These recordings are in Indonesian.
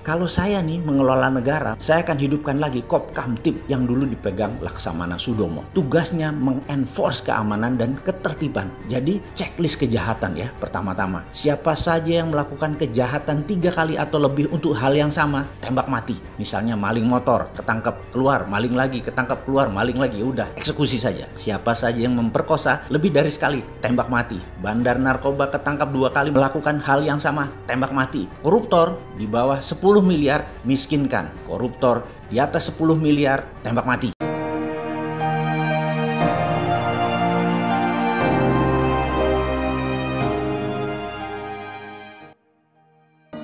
kalau saya nih mengelola negara, saya akan hidupkan lagi Kopkamtib yang dulu dipegang Laksamana Sudomo. Tugasnya mengenforce keamanan dan ketertiban. Jadi checklist kejahatan ya. Pertama-tama, siapa saja yang melakukan kejahatan 3 kali atau lebih untuk hal yang sama, tembak mati. Misalnya maling motor, ketangkep keluar, maling lagi, ketangkep keluar, maling lagi, udah eksekusi saja. Siapa saja yang memperkosa lebih dari sekali, tembak mati. Bandar narkoba ketangkap 2 kali melakukan hal yang sama, tembak mati. Koruptor di bawah 10 miliar miskinkan. Koruptor di atas 10 miliar tembak mati.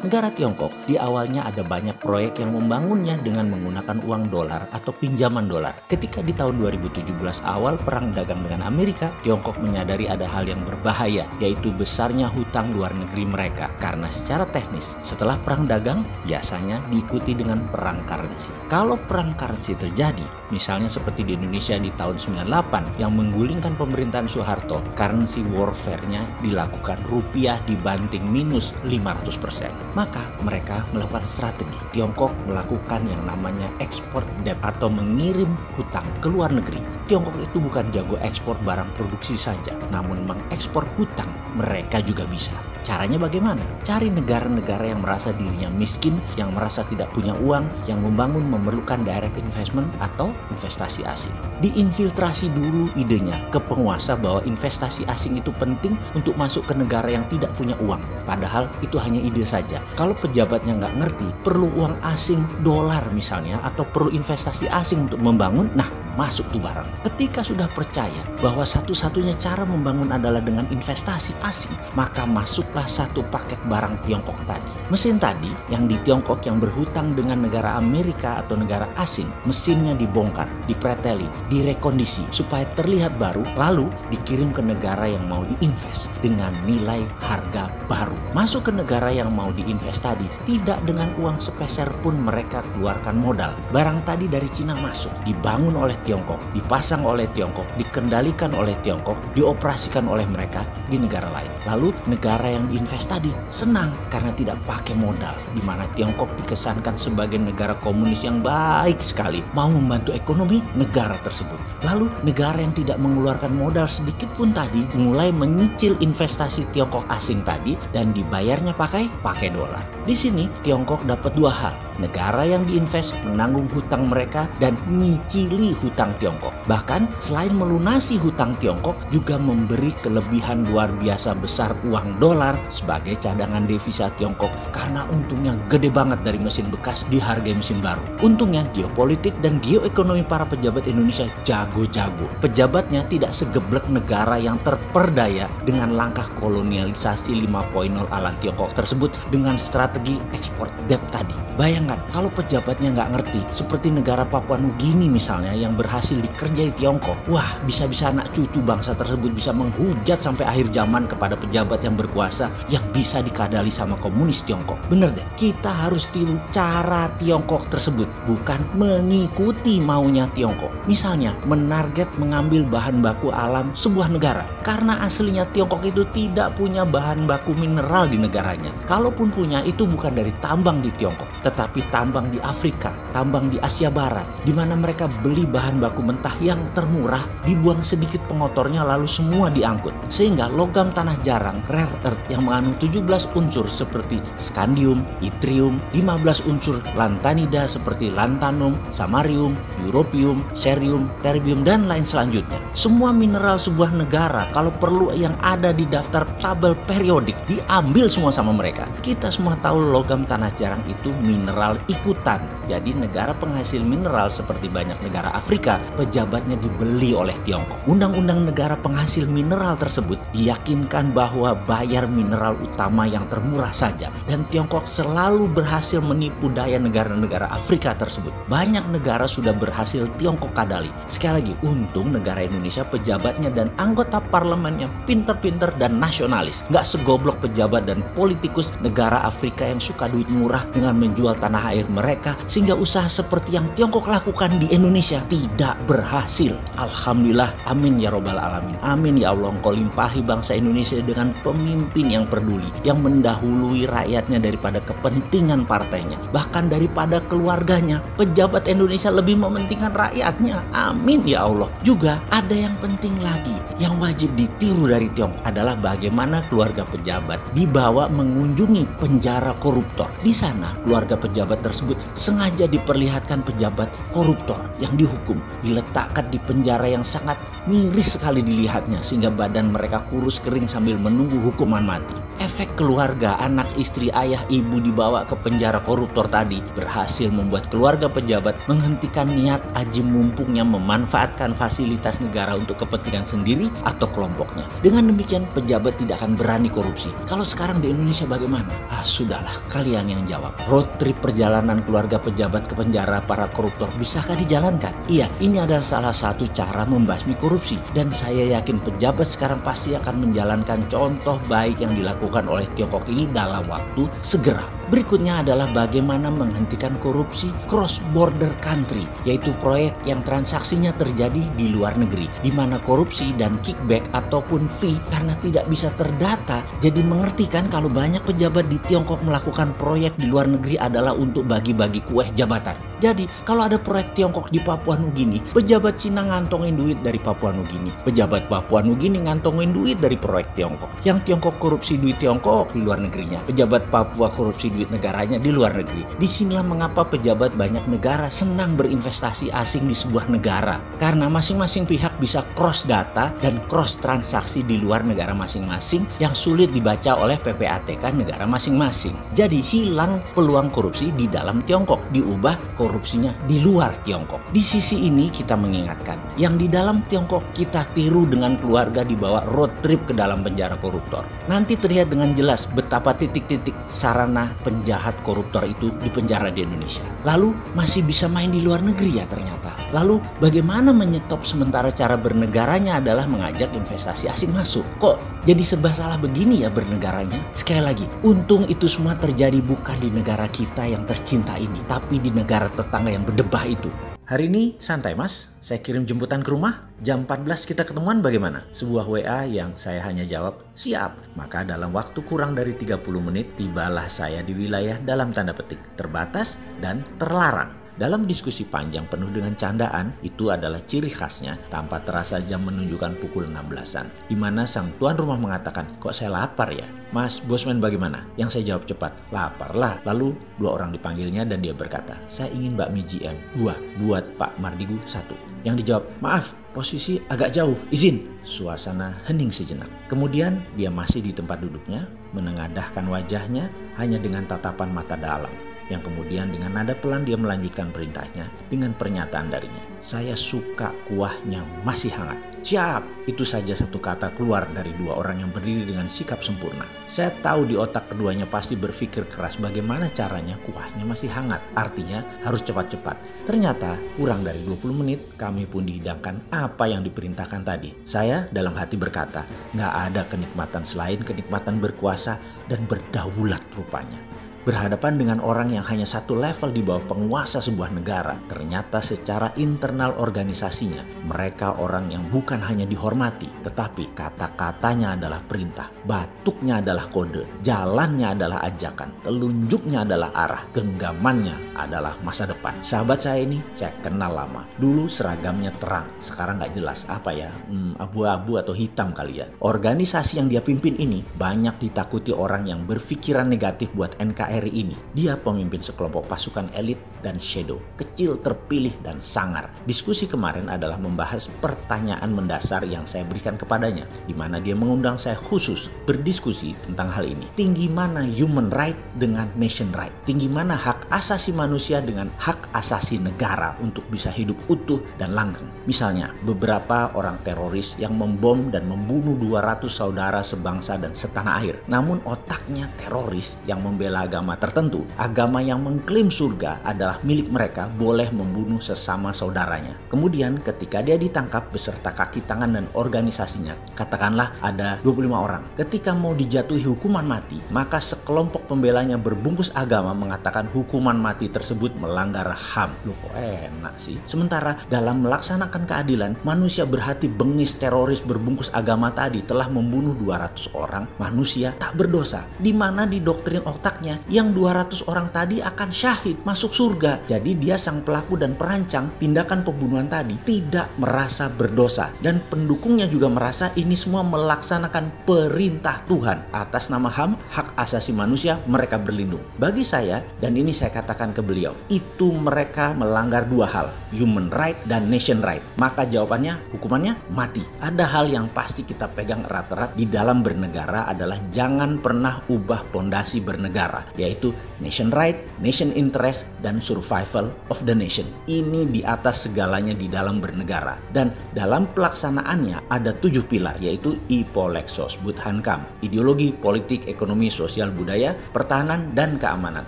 Negara Tiongkok di awalnya ada banyak proyek yang membangunnya dengan menggunakan uang dolar atau pinjaman dolar. Ketika di tahun 2017 awal perang dagang dengan Amerika, Tiongkok menyadari ada hal yang berbahaya, yaitu besarnya hutang luar negeri mereka. Karena secara teknis, setelah perang dagang biasanya diikuti dengan perang currency. Kalau perang currency terjadi, misalnya seperti di Indonesia di tahun 98 yang menggulingkan pemerintahan Soeharto, currency warfare-nya dilakukan rupiah dibanting minus 500%. Maka mereka melakukan strategi. Tiongkok melakukan yang namanya export debt atau mengirim hutang ke luar negeri. Tiongkok itu bukan jago ekspor barang produksi saja, namun mengekspor hutang mereka juga bisa. Caranya bagaimana? Cari negara-negara yang merasa dirinya miskin, yang merasa tidak punya uang, yang membangun memerlukan direct investment atau investasi asing. Diinfiltrasi dulu idenya ke penguasa bahwa investasi asing itu penting untuk masuk ke negara yang tidak punya uang. Padahal itu hanya ide saja. Kalau pejabatnya nggak ngerti, perlu uang asing, dolar misalnya, atau perlu investasi asing untuk membangun, nah masuk tuh barang. Ketika sudah percaya bahwa satu-satunya cara membangun adalah dengan investasi asing, maka masuklah satu paket barang Tiongkok tadi. Mesin tadi yang di Tiongkok yang berhutang dengan negara Amerika atau negara asing, mesinnya dibongkar, dipreteli, direkondisi supaya terlihat baru, lalu dikirim ke negara yang mau diinvest dengan nilai harga baru. Masuk ke negara yang mau diinvest tadi, tidak dengan uang sepeser pun mereka keluarkan modal. Barang tadi dari Cina masuk, dibangun oleh Tiongkok, dipasang oleh Tiongkok, dikendalikan oleh Tiongkok, dioperasikan oleh mereka di negara lain. Lalu negara yang diinvest tadi senang karena tidak pakai modal, di mana Tiongkok dikesankan sebagai negara komunis yang baik sekali, mau membantu ekonomi negara tersebut. Lalu negara yang tidak mengeluarkan modal sedikit pun tadi mulai menyicil investasi Tiongkok asing tadi dan dibayarnya pakai dolar. Di sini Tiongkok dapat 2 hal. Negara yang diinvest menanggung hutang mereka dan nyicili hutang Tiongkok. Bahkan selain melunasi hutang Tiongkok, juga memberi kelebihan luar biasa besar uang dolar sebagai cadangan devisa Tiongkok karena untungnya gede banget dari mesin bekas dihargai mesin baru. Untungnya geopolitik dan geoekonomi para pejabat Indonesia jago-jago. Pejabatnya tidak segeblek negara yang terperdaya dengan langkah kolonialisasi 5.0 ala Tiongkok tersebut dengan strategi ekspor debt tadi. Bayangkan kalau pejabatnya nggak ngerti, seperti negara Papua Nugini misalnya yang berhasil dikerjai Tiongkok. Wah, bisa-bisa anak cucu bangsa tersebut bisa menghujat sampai akhir zaman kepada pejabat yang berkuasa yang bisa dikadali sama komunis Tiongkok. Bener deh, kita harus tiru cara Tiongkok tersebut, bukan mengikuti maunya Tiongkok. Misalnya, menarget mengambil bahan baku alam sebuah negara. Karena aslinya Tiongkok itu tidak punya bahan baku mineral di negaranya. Kalaupun punya, itu bukan dari tambang di Tiongkok, tetapi tambang di Afrika, tambang di Asia Barat, di mana mereka beli bahan baku mentah yang termurah, dibuang sedikit pengotornya lalu semua diangkut. Sehingga logam tanah jarang, rare earth yang mengandung 17 unsur seperti scandium, yttrium, 15 unsur lantanida seperti lanthanum, samarium, europium, cerium, terbium, dan lain selanjutnya. Semua mineral sebuah negara kalau perlu yang ada di daftar tabel periodik diambil semua sama mereka. Kita semua tahu logam tanah jarang itu mineral ikutan. Jadi negara penghasil mineral seperti banyak negara Afrika, pejabatnya dibeli oleh Tiongkok. Undang-undang negara penghasil mineral tersebut diyakinkan bahwa bayar mineral utama yang termurah saja. Dan Tiongkok selalu berhasil menipu daya negara-negara Afrika tersebut. Banyak negara sudah berhasil Tiongkok kadali. Sekali lagi, untung negara Indonesia pejabatnya dan anggota parlemennya pinter-pinter dan nasionalis. Nggak segoblok pejabat dan politikus negara Afrika yang suka duit murah dengan menjual menjual tanah air mereka sehingga usaha seperti yang Tiongkok lakukan di Indonesia tidak berhasil. Alhamdulillah, amin ya robbal alamin. Amin ya Allah, Engkau limpahi bangsa Indonesia dengan pemimpin yang peduli, yang mendahului rakyatnya daripada kepentingan partainya, bahkan daripada keluarganya. Pejabat Indonesia lebih mementingkan rakyatnya. Amin ya Allah. Juga ada yang penting lagi yang wajib ditiru dari Tiongkok adalah bagaimana keluarga pejabat dibawa mengunjungi penjara koruptor. Di sana keluarga pejabat tersebut sengaja diperlihatkan pejabat koruptor yang dihukum diletakkan di penjara yang sangat miris sekali dilihatnya sehingga badan mereka kurus kering sambil menunggu hukuman mati. Efek keluarga, anak, istri, ayah, ibu dibawa ke penjara koruptor tadi berhasil membuat keluarga pejabat menghentikan niat aji mumpungnya memanfaatkan fasilitas negara untuk kepentingan sendiri atau kelompoknya. Dengan demikian pejabat tidak akan berani korupsi. Kalau sekarang di Indonesia bagaimana? Sudahlah, kalian yang jawab. Road trip perjalanan keluarga pejabat ke penjara para koruptor bisakah dijalankan? Iya, ini adalah salah satu cara membasmi korupsi dan saya yakin pejabat sekarang pasti akan menjalankan contoh baik yang dilakukan oleh Tiongkok ini dalam waktu segera. Berikutnya adalah bagaimana menghentikan korupsi cross border country, yaitu proyek yang transaksinya terjadi di luar negeri, di mana korupsi dan kickback ataupun fee karena tidak bisa terdata. Jadi mengerti kan kalau banyak pejabat di Tiongkok melakukan proyek di luar negeri adalah untuk bagi-bagi kue jabatan. Jadi kalau ada proyek Tiongkok di Papua Nugini, pejabat Cina ngantongin duit dari Papua Nugini, pejabat Papua Nugini ngantongin duit dari proyek Tiongkok. Yang Tiongkok korupsi duit Tiongkok di luar negerinya, pejabat Papua korupsi duit negaranya di luar negeri. Disinilah mengapa pejabat banyak negara senang berinvestasi asing di sebuah negara, karena masing-masing pihak bisa cross data dan cross transaksi di luar negara masing-masing yang sulit dibaca oleh PPATK negara masing-masing. Jadi hilang peluang korupsi di dalam Tiongkok, diubah korupsinya di luar Tiongkok. Di sisi ini kita mengingatkan, yang di dalam Tiongkok kita tiru dengan keluarga dibawa road trip ke dalam penjara koruptor. Nanti terlihat dengan jelas betapa titik-titik sarana penjahat koruptor itu di penjara di Indonesia. Lalu masih bisa main di luar negeri ya ternyata. Lalu bagaimana menyetop sementara cara bernegaranya adalah mengajak investasi asing masuk? Kok jadi serba salah begini ya bernegaranya? Sekali lagi, untung itu semua terjadi bukan di negara kita yang tercinta ini, tapi di negara tetangga yang berdebah itu. Hari ini santai mas, saya kirim jemputan ke rumah, jam 14 kita ketemuan bagaimana? Sebuah WA yang saya hanya jawab, siap. Maka dalam waktu kurang dari 30 menit tibalah saya di wilayah dalam tanda petik terbatas dan terlarang. Dalam diskusi panjang penuh dengan candaan, itu adalah ciri khasnya tanpa terasa jam menunjukkan pukul 16-an. Di mana sang tuan rumah mengatakan, kok saya lapar ya? Mas Bosman bagaimana? Yang saya jawab cepat, lapar lah. Lalu dua orang dipanggilnya dan dia berkata, saya ingin bakmi GM, 2 buat Pak Mardigu 1. Yang dijawab, maaf posisi agak jauh, izin. Suasana hening sejenak. Kemudian dia masih di tempat duduknya, menengadahkan wajahnya hanya dengan tatapan mata dalam. Yang kemudian dengan nada pelan dia melanjutkan perintahnya dengan pernyataan darinya. Saya suka kuahnya masih hangat. Siap, itu saja satu kata keluar dari dua orang yang berdiri dengan sikap sempurna. Saya tahu di otak keduanya pasti berpikir keras bagaimana caranya kuahnya masih hangat. Artinya harus cepat-cepat. Ternyata kurang dari 20 menit kami pun dihidangkan apa yang diperintahkan tadi. Saya dalam hati berkata, nggak ada kenikmatan selain kenikmatan berkuasa dan berdaulat rupanya. Berhadapan dengan orang yang hanya satu level di bawah penguasa sebuah negara, ternyata secara internal organisasinya, mereka orang yang bukan hanya dihormati, tetapi kata-katanya adalah perintah, batuknya adalah kode, jalannya adalah ajakan, telunjuknya adalah arah, genggamannya adalah masa depan. Sahabat saya ini, saya kenal lama. Dulu seragamnya terang, sekarang gak jelas apa ya, abu-abu atau hitam kali ya. Organisasi yang dia pimpin ini banyak ditakuti orang yang berpikiran negatif buat NKRI ini. Dia pemimpin sekelompok pasukan elit dan shadow, kecil, terpilih, dan sangar. Diskusi kemarin adalah membahas pertanyaan mendasar yang saya berikan kepadanya, di mana dia mengundang saya khusus berdiskusi tentang hal ini. Tinggi mana human right dengan nation right? Tinggi mana hak asasi manusia dengan hak asasi negara untuk bisa hidup utuh dan langgeng? Misalnya, beberapa orang teroris yang membom dan membunuh 200 saudara sebangsa dan setanah air. Namun otaknya teroris yang membela agama agama tertentu, agama yang mengklaim surga adalah milik mereka boleh membunuh sesama saudaranya. Kemudian ketika dia ditangkap beserta kaki tangan dan organisasinya, katakanlah ada 25 orang. Ketika mau dijatuhi hukuman mati, maka sekelompok pembelanya berbungkus agama mengatakan hukuman mati tersebut melanggar HAM. Loh kok enak sih? Sementara dalam melaksanakan keadilan, manusia berhati bengis teroris berbungkus agama tadi telah membunuh 200 orang manusia tak berdosa. Di mana di doktrin otaknya yang 200 orang tadi akan syahid masuk surga. Jadi dia sang pelaku dan perancang tindakan pembunuhan tadi tidak merasa berdosa. Dan pendukungnya juga merasa ini semua melaksanakan perintah Tuhan. Atas nama HAM, hak asasi manusia, mereka berlindung. Bagi saya, dan ini saya katakan ke beliau, itu mereka melanggar dua hal, human right dan nation right. Maka jawabannya, hukumannya mati. Ada hal yang pasti kita pegang erat-erat di dalam bernegara adalah jangan pernah ubah pondasi bernegara, yaitu nation right, nation interest, dan survival of the nation. Ini di atas segalanya di dalam bernegara. Dan dalam pelaksanaannya ada 7 pilar, yaitu Ipolexos Budhankam, ideologi, politik, ekonomi, sosial, budaya, pertahanan, dan keamanan.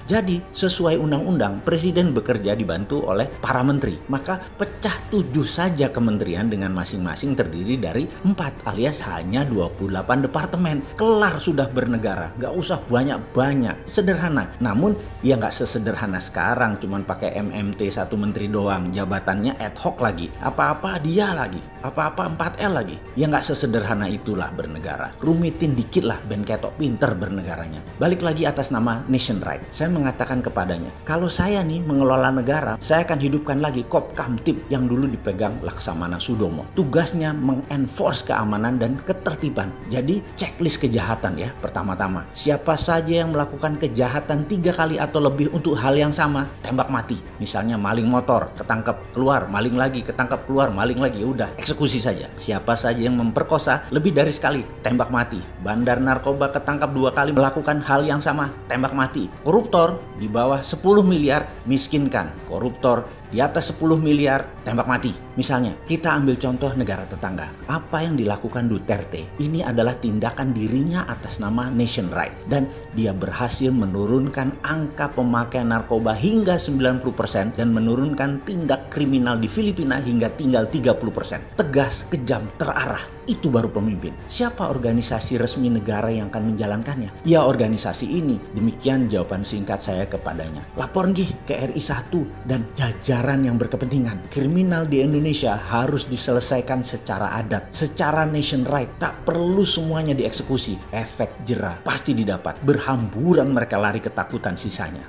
Jadi sesuai undang-undang, presiden bekerja dibantu oleh para menteri. Maka pecah 7 saja kementerian dengan masing-masing terdiri dari 4 alias hanya 28 departemen. Kelar sudah bernegara, gak usah banyak-banyak, sederhana. Namun ya gak sesederhana sekarang cuman pakai MMT 1 menteri doang, jabatannya ad hoc lagi, apa-apa dia lagi, apa-apa 4L lagi. Ya gak sesederhana itulah bernegara. Rumitin dikit lah ben ketok pinter bernegaranya. Balik lagi atas nama nation right. Saya mengatakan kepadanya, kalau saya nih mengelola negara, saya akan hidupkan lagi Kopkamtib yang dulu dipegang Laksamana Sudomo. Tugasnya mengenforce keamanan dan ketertiban. Jadi checklist kejahatan ya. Pertama-tama, siapa saja yang melakukan kejahatan 3 kali atau lebih untuk hal yang sama, tembak mati. Misalnya maling motor, ketangkep, keluar, maling lagi, ketangkep, keluar, maling lagi, udah eksekusi saja. Siapa saja yang memperkosa lebih dari sekali, tembak mati. Bandar narkoba ketangkap 2 kali melakukan hal yang sama, tembak mati. Koruptor di bawah 10 miliar, miskinkan. Koruptor di atas 10 miliar, tembak mati. Misalnya, kita ambil contoh negara tetangga. Apa yang dilakukan Duterte? Ini adalah tindakan dirinya atas nama nation right. Dan dia berhasil menurunkan angka pemakaian narkoba hingga 90% dan menurunkan tindak kriminal di Filipina hingga tinggal 30%. Tegas, kejam, terarah. Itu baru pemimpin. Siapa organisasi resmi negara yang akan menjalankannya? Ya organisasi ini. Demikian jawaban singkat saya kepadanya. Lapor gih ke RI1 dan jajaran yang berkepentingan. Kriminal di Indonesia harus diselesaikan secara adat, secara nation right. Tak perlu semuanya dieksekusi. Efek jerah pasti didapat. Berhamburan mereka lari ketakutan sisanya.